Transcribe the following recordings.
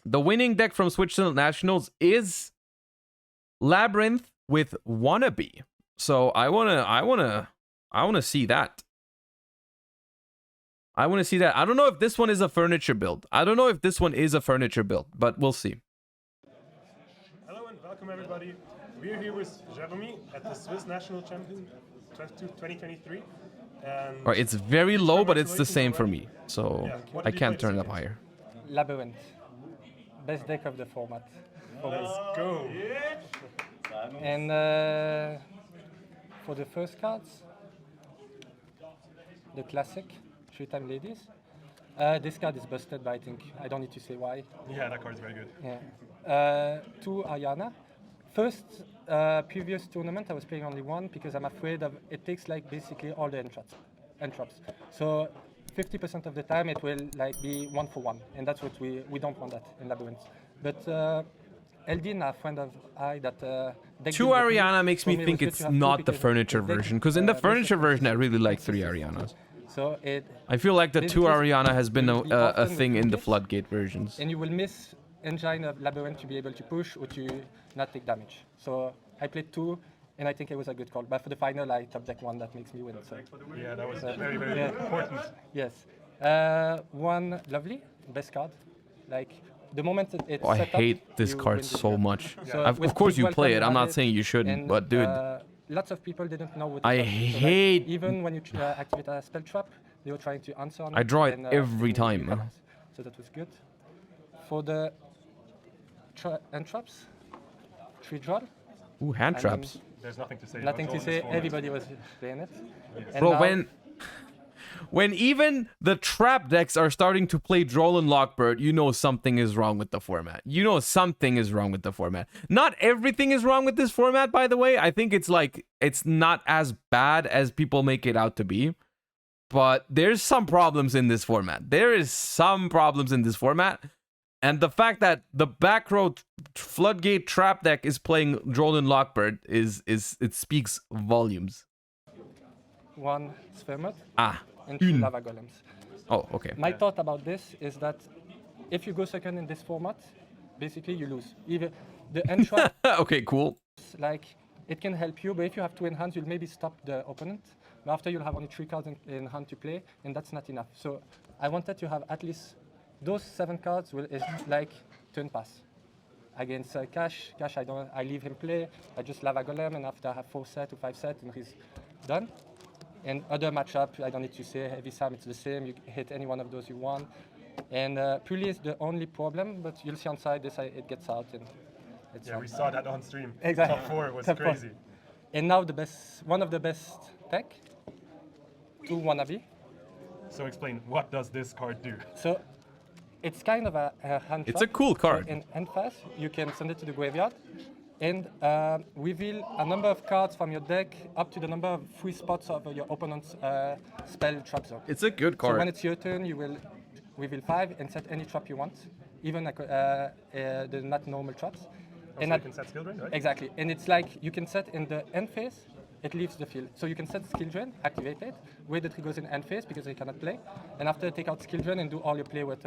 The winning deck from Switzerland Nationals is Labrynth with Wannabee. So I wanna see that. I want to see that. I don't know if this one is a furniture build. But we'll see. Hello and welcome everybody. We're here with Jeremy at the Swiss National Champion 2023. And All right, it's very low, but it's the same for me. So yeah, I can't turn it up higher. Labrynth. Best deck of the format. Let's go. And for the first cards, the classic, 3-time ladies. This card is busted, but I don't need to say why. Yeah, that card is very good. Yeah. 2 Ariana. First previous tournament, I was playing only 1 because I'm afraid of it takes like basically all the entraps. So 50% of the time it will like be 1 for 1, and that's what we don't want that in Labyrinth. But Eldin, a friend of I that 2 Ariana makes me think it's not the furniture version, because in the furniture version I really like 3 Arianas. So I feel like the 2 Ariana has been a thing in the Floodgate versions. And you will miss engine of Labyrinth to be able to push or to not take damage. So I played 2, and I think it was a good call. But for the final, I top deck 1 that makes me win. So. Yeah, that was very, very important. Yes. 1 lovely, best card. Like the moment it's I set hate up, this you card win the so game. much. So Of course you play it. I'm not saying you shouldn't, and, but dude. Lots of people didn't know what I it was. So, like, hate. even when you activate a spell trap, they were trying to answer on it. I draw it and, every and you time. cannot. So that was good. For the entraps, 3 draw. Ooh, hand traps. There's nothing to say. Nothing to say. Everybody was playing it. And Bro, now, when even the trap decks are starting to play Droll and Lockbird, you know something is wrong with the format. Not everything is wrong with this format, by the way. I think it's like, it's not as bad as people make it out to be. But there's some problems in this format. And the fact that the back row Floodgate trap deck is playing Droll and Lockbird it speaks volumes. 1 Sphermot Ah. and 2 Lava Golems. Oh, okay. My thought about this is that if you go second in this format, basically you lose. Even the entrap, Okay, cool. like it can help you, but if you have 2 in hand, you'll maybe stop the opponent. But after you'll have only 3 cards in hand to play, and that's not enough. So I wanted to have at least those 7 cards is like turn pass. Against Cash, I leave him play. I just Lava Golem, and after I have 4 set or 5 set, and he's done. And other matchup, I don't need to say, every time it's the same. You hit any one of those you want. And Puli is the only problem, but you'll see on side this it gets out. And it's Yeah, we saw that on stream. Exactly. Top 4 was Top 4. crazy. And now one of the best deck, 2 Wannabee. So explain, what does this card do? So it's kind of a hand It's trap. a cool card. In end phase, you can send it to the graveyard and reveal a number of cards from your deck up to the number of free spots of your opponent's spell trap zone. It's a good So card. when it's your turn, you will reveal 5 and set any trap you want, even like, the not normal traps. Also, you can set skill drain, right? Exactly, and it's like you can set in the end phase, it leaves the field. So you can set skill drain, activate it, wait that it goes in end phase because you cannot play, and after take out skill drain and do all your play with.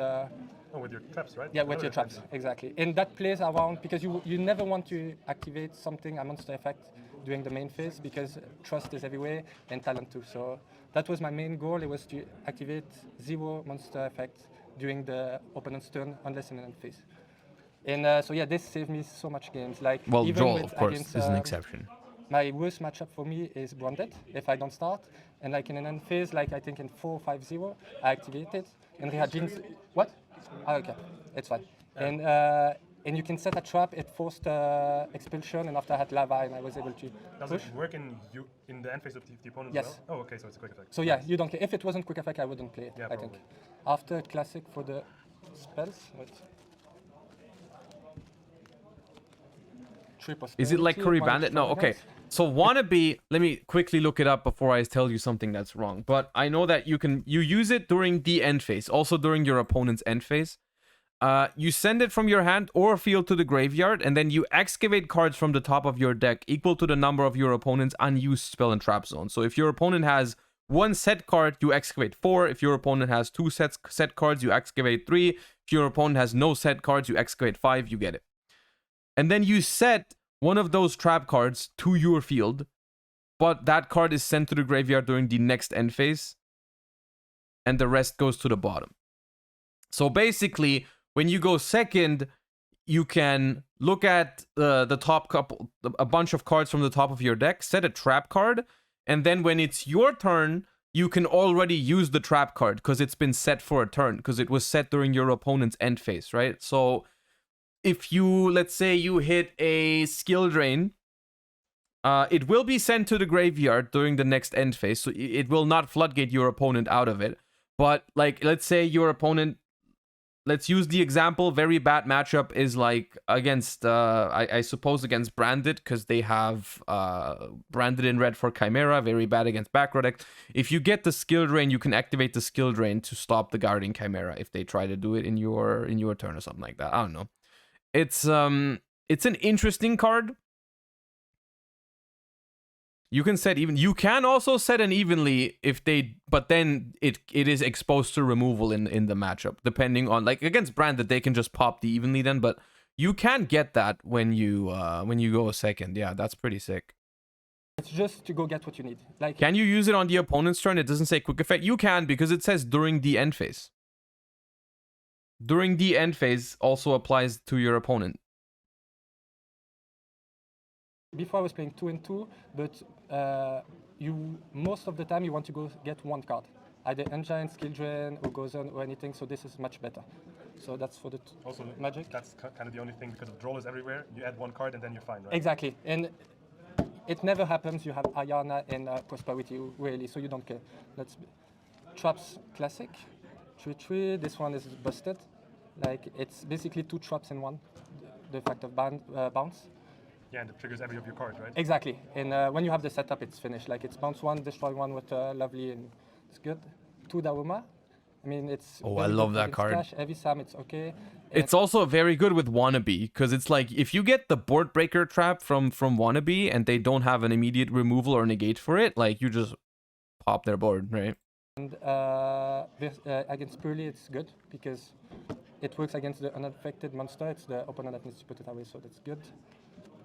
With your traps, right? Yeah, with your traps, exactly. And that plays around because you never want to activate something, a monster effect, during the main phase because trust is everywhere and talent too. So that was my main goal. It was to activate 0 monster effect during the opponent's turn unless in an end phase. And so yeah, this saved me so much games. Like Well, even Droll, with, of course, against, is an exception. My worst matchup for me is Branded if I don't start. And like in an end phase, like I think in 4-5-0, I activate it. And Reagins. What? Oh, okay, it's fine. And you can set a trap, it forced expulsion, and after I had lava and I was able to Does push. it work in the end phase of the opponent Yes. as well? Oh, okay, so it's a quick effect. So yeah, you don't care. If it wasn't quick effect, I wouldn't play it, Yeah, I think. After classic for the spells, wait. Is it like Curry Bandit? No, okay. So Wannabee, let me quickly look it up before I tell you something that's wrong. But I know that you use it during the end phase, also during your opponent's end phase. You send it from your hand or field to the graveyard, and then you excavate cards from the top of your deck equal to the number of your opponent's unused spell and trap zones. So if your opponent has 1 set card, you excavate 4. If your opponent has 2 set cards, you excavate 3. If If your opponent has no set cards, you excavate 5, you get it. And then you set one of those trap cards to your field, but that card is sent to the graveyard during the next end phase, and the rest goes to the bottom. So basically, when you go second, you can look at the top couple, a bunch of cards from the top of your deck, set a trap card, and then when it's your turn, you can already use the trap card because it's been set for a turn, because it was set during your opponent's end phase, right? So if you, let's say you hit a skill drain, it will be sent to the graveyard during the next end phase, so it will not floodgate your opponent out of it. But like, let's say your opponent, let's use the example, very bad matchup is like against, I suppose against Branded, because they have Branded in red for Chimera, very bad against back row deck. If you get the skill drain, you can activate the skill drain to stop the Guardian Chimera if they try to do it in your turn or something like that. I don't know. It's an interesting card. You can set even. You can also set an evenly if they, but then it is exposed to removal in the matchup, depending on, like against Branded, they can just pop the evenly then, but you can get that when you go second. Yeah, that's pretty sick. It's just to go get what you need. Like, can you use it on the opponent's turn? It doesn't say quick effect. You can, because it says during the end phase. During the end phase also applies to your opponent. Before I was playing 2 and 2, but you most of the time you want to go get one card, either engine, skill drain, or goes on or anything. So this is much better. So that's for the also magic. That's kind of the only thing, because of draw is everywhere. You add one card and then you're fine, right? Exactly, and it never happens. You have Ayana and Prosperity really, so you don't care. That's traps classic. 3/3. This one is busted. Like it's basically 2 traps in one. The fact of bounce. Yeah, and it triggers every of your cards, right? Exactly. And when you have the setup, it's finished. Like it's bounce 1, destroy 1 with lovely, and it's good. 2 Daruma. I mean, it's. Oh, I love that card. Splash. Every Sam, it's okay. It's also very good with Wannabee, because it's like if you get the board breaker trap from Wannabee and they don't have an immediate removal or negate for it, like you just pop their board, right? And against Purely, it's good because it works against the unaffected monster. It's the opponent that needs to put it away, so that's good.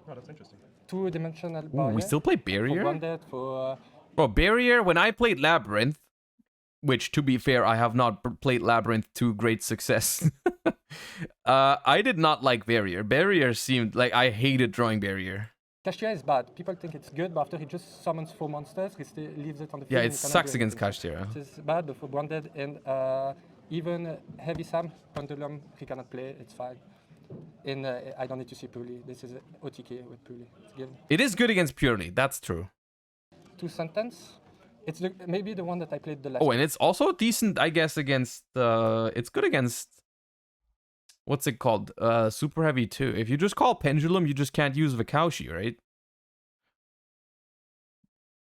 Oh, that's interesting. 2-dimensional Ooh, barrier. we still play For Barrier? Branded, for Bro, Barrier, when I played Labrynth, which, to be fair, I have not played Labrynth to great success. I did not like Barrier. Barrier seemed like I hated drawing Barrier. Kashtira is bad. People think it's good, but after he just summons 4 monsters, he still leaves it on the field. Yeah, and it you cannot sucks do against anything. Kashtira. It is bad, but for Branded and even Heavy Sam, Pendulum, he cannot play. It's fine. And I don't need to see Purely. This is OTK with Purely. It's good. It is good against Purely, that's true. 2 Sentence. It's maybe the one that I played the last. Oh, and it's also decent, I guess, against... it's good against... What's it called? Super Heavy too. If you just call Pendulum, you just can't use Vakaushi, right?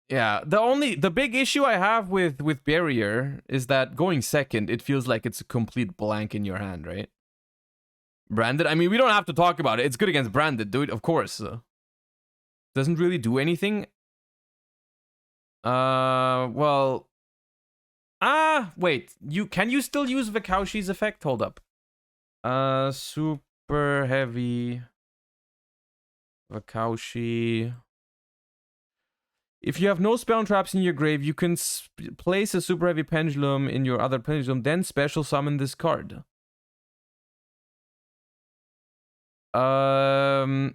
Yeah, the big issue I have with Barrier is that going second, it feels like it's a complete blank in your hand, right? Branded, I mean, we don't have to talk about it. It's good against Branded, dude, of course. Doesn't really do anything. Well... wait. Can you still use Vakaushi's effect? Hold up. Super Heavy... Vakaushi... If you have no spell traps in your grave, you can place a Super Heavy Pendulum in your other Pendulum, then special summon this card. I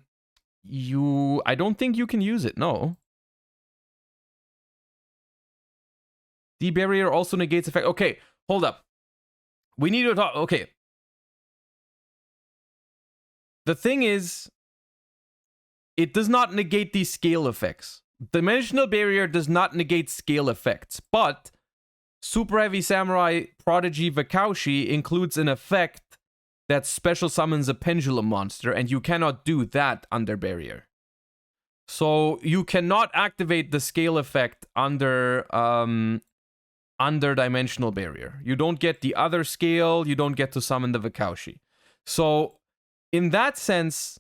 don't think you can use it, no. The Barrier also negates effect. Okay, hold up. We need to talk. Okay. The thing is, it does not negate these scale effects. Dimensional Barrier does not negate scale effects, but Super Heavy Samurai Prodigy Vakaushi includes an effect that special summons a pendulum monster, and you cannot do that under Barrier. So you cannot activate the scale effect under Dimensional Barrier. You don't get the other scale, you don't get to summon the Vakaushi. So in that sense,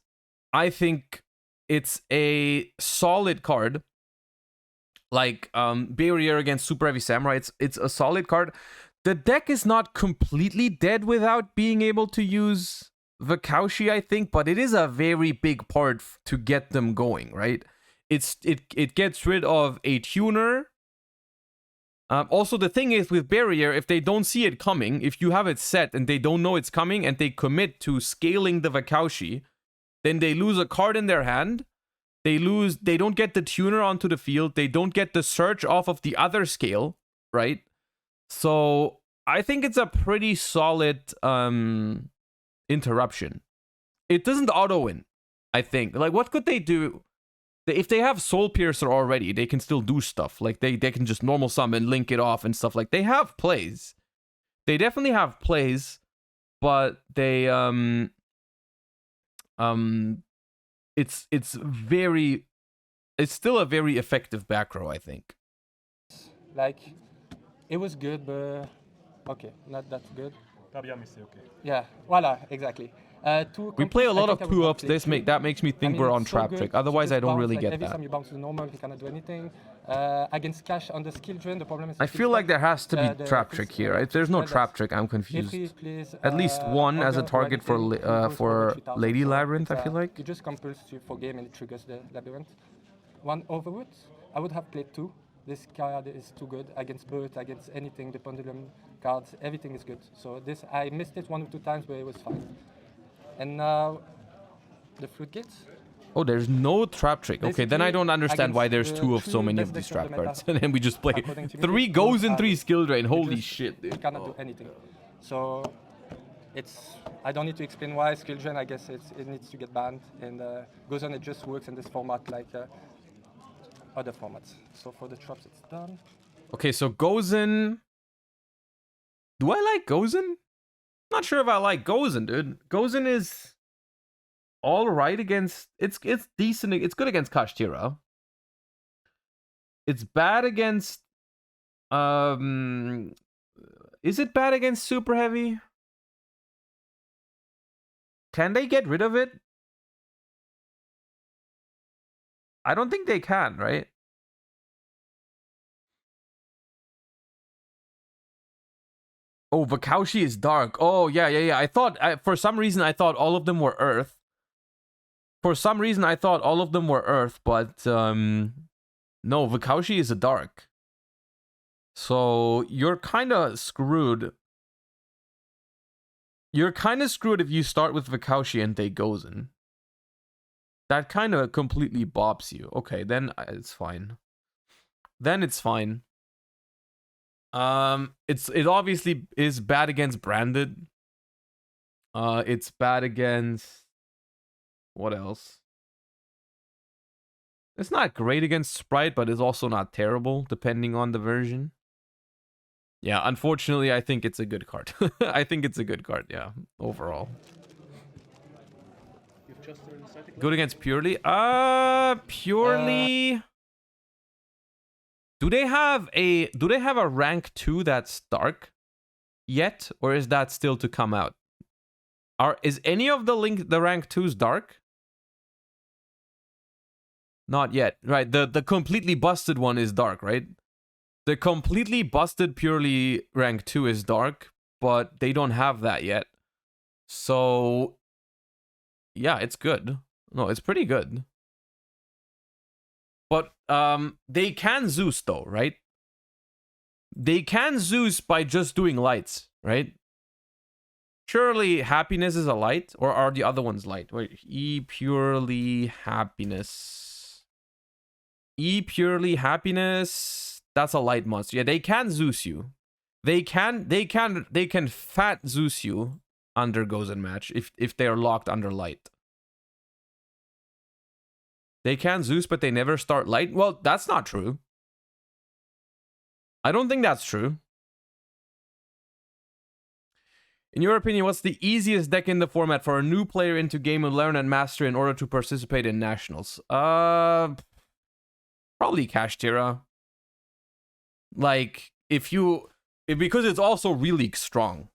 I think it's a solid card. Like Barrier against Super Heavy Samurai, it's a solid card. the deck is not completely dead without being able to use Vakaushi, I think, but it is a very big part to get them going, right? It gets rid of a tuner. Also, the thing is with Barrier, if they don't see it coming, if you have it set and they don't know it's coming and they commit to scaling the Vakaushi, then they lose a card in their hand. They don't get the tuner onto the field. They don't get the search off of the other scale, right? So I think it's a pretty solid interruption. It doesn't auto-win, I think. Like, what could they do? If they have Soul Piercer already, they can still do stuff. Like, they can just normal summon, link it off and stuff. Like, they have plays. They definitely have plays, but they, it's still a very effective back row, I think. Like, it was good, but okay, not that good. Yeah, voila, exactly. We play a lot of 2-ups. That makes me think we're on trap trick. Otherwise, I don't really get every that. time you bounce to normal, he cannot do anything. Against Cash on the skill drain, the problem is... I feel like there has to be trap trick here. If there's no trap trick, I'm confused. At least one as a target for Lady Labrynth, I feel like. You just compulse for game and it triggers the Labyrinth. One Overwood, I would have played 2. This card is too good against Bird, against anything, the Pendulum cards, everything is good. So this, I missed it 1 or 2 times, but it was fine. And now, the Floodgates. Oh, there's no trap trick. Okay, then I don't understand why there's 2 of so many of these trap cards. And then we just play 3 goes and 3 skill drain. Holy shit, dude. You cannot do anything. So, I don't need to explain why skill drain, I guess it needs to get banned. And goes on, it just works in this format like other formats. So for the traps, it's done. Okay, so Gozen. Do I like Gozen? Not sure if I like Gozen, dude. Gozen is all right against. It's decent. It's good against Kashtira. It's bad against. Is it bad against Super Heavy? Can they get rid of it? I don't think they can, right? Oh, Vakaushi is dark. Oh, yeah. I thought, for some reason, I thought all of them were Earth. For some reason, I thought all of them were Earth, but, no, Vakaushi is a dark. So, you're kind of screwed. You're kind of screwed if you start with Vakaushi and they Gozen. That kind of completely bops you. Okay, then it's fine. Then it's fine. It obviously is bad against Branded. It's bad against what else? It's not great against Sprite, but it's also not terrible depending on the version. Yeah, unfortunately, I think it's a good card. I think it's a good card, yeah, overall. Good against Purely? Purely. Do they have a rank 2 that's dark yet, or is that still to come out? Is any of the rank 2s dark? Not yet. Right, the completely busted one is dark, right? The completely busted Purely rank 2 is dark, but they don't have that yet. So yeah, it's good. No, it's pretty good. But they can Zeus though, right? They can Zeus by just doing lights, right? Surely Happiness is a light, or are the other ones light? Wait, Purely Happiness. Purely Happiness. That's a light monster. Yeah, they can Zeus you. They can fat Zeus you under Gozen match if they are locked under light. They can Zeus, but they never start light. Well, that's not true. I don't think that's true. In your opinion, what's the easiest deck in the format for a new player into game and learn and master in order to participate in nationals? Probably Kashtira. Like, because it's also really strong.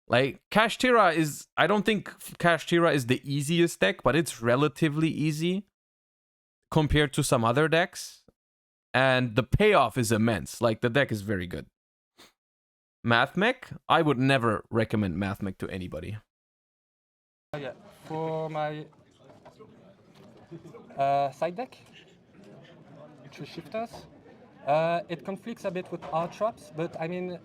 Like, Kashtira is, I don't think Kashtira is the easiest deck, but it's relatively easy compared to some other decks. And the payoff is immense. Like, the deck is very good. Mathmech? I would never recommend Mathmech to anybody. Yeah, for my side deck, 3 shifters. It conflicts a bit with our traps, but I mean,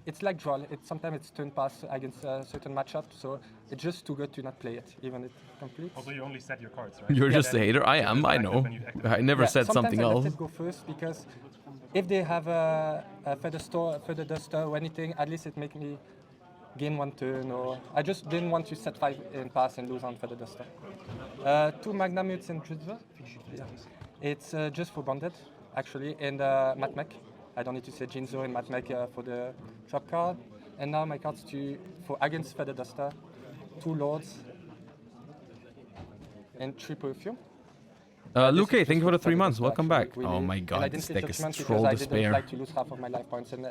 it's like draw. Sometimes it's turn pass against a certain matchup, so it's just too good to not play it, even if it completes. Although you only set your cards, right? You're Yeah, just a hater. I am. I know. I never said something sometimes I else. let it go first because if they have a feather duster or anything, at least it makes me gain 1 turn. Or I just didn't want to set 5 in pass and lose on feather duster. 2 Magnamutes and Drizver. Yeah. It's just for bonded, actually, and Mathmech. I don't need to say Jinzo and Mathmech for the trap card. And now my cards for against feather duster, 2 lords and 3 perfume. Luke, thank you for the 3 Feather months. Duster, Welcome actually, back. really. Oh my And I god, didn't this play deck is Judgment because troll I didn't despair. like to lose half of my life points, and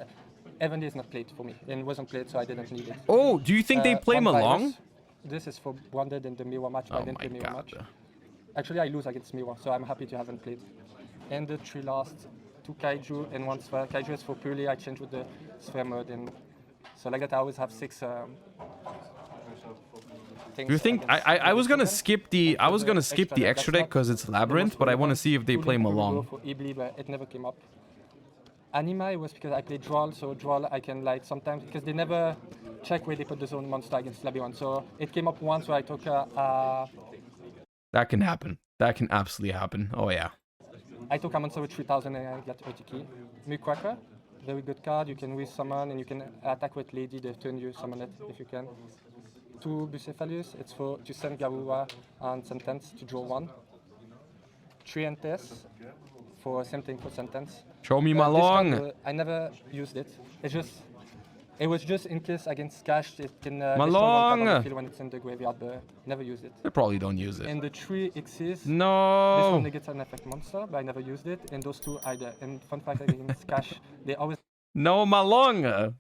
Evan is not played for me, and wasn't played, so I didn't need it. Oh, do you think they play One Malong? virus. This is for Bonded in the Miwa match, but I Oh didn't my play Miwa god. match. Actually, I lose against Miwa, so I'm happy to haven't played. And the 3 last, 2 Kaiju and 1 Sphere. Kaiju is for purely I change with the Sphere mode, and so like that I always have 6 things. Do you think I was gonna skip the extra deck because it's Labrynth, but I want to see if they play Malong. For Ibli, but it never came up. Anima was because I played Droll, so Droll I can like sometimes because they never check where they put the zone monster against Labrynth. So it came up once where I took That can happen. That can absolutely happen. Oh yeah. I took a monster with 3000 and I got OTK. Muckracker, very good card. You can re-summon and you can attack with Lady the turn you summon it if you can. 2 Bucephalus, it's to send Garura and Sentence to draw 1. 3 Entes, for same thing for Sentence. Show me This Malong. card, I never used it. It was just in case against Cash, it can Malong! destroy 1 card on the field when it's in the graveyard, but never used it. They probably don't use it. And the 3 X's, this No. one negates an effect monster, but I never used it. And those 2 either. And fun fact against Cash, they always No Malong.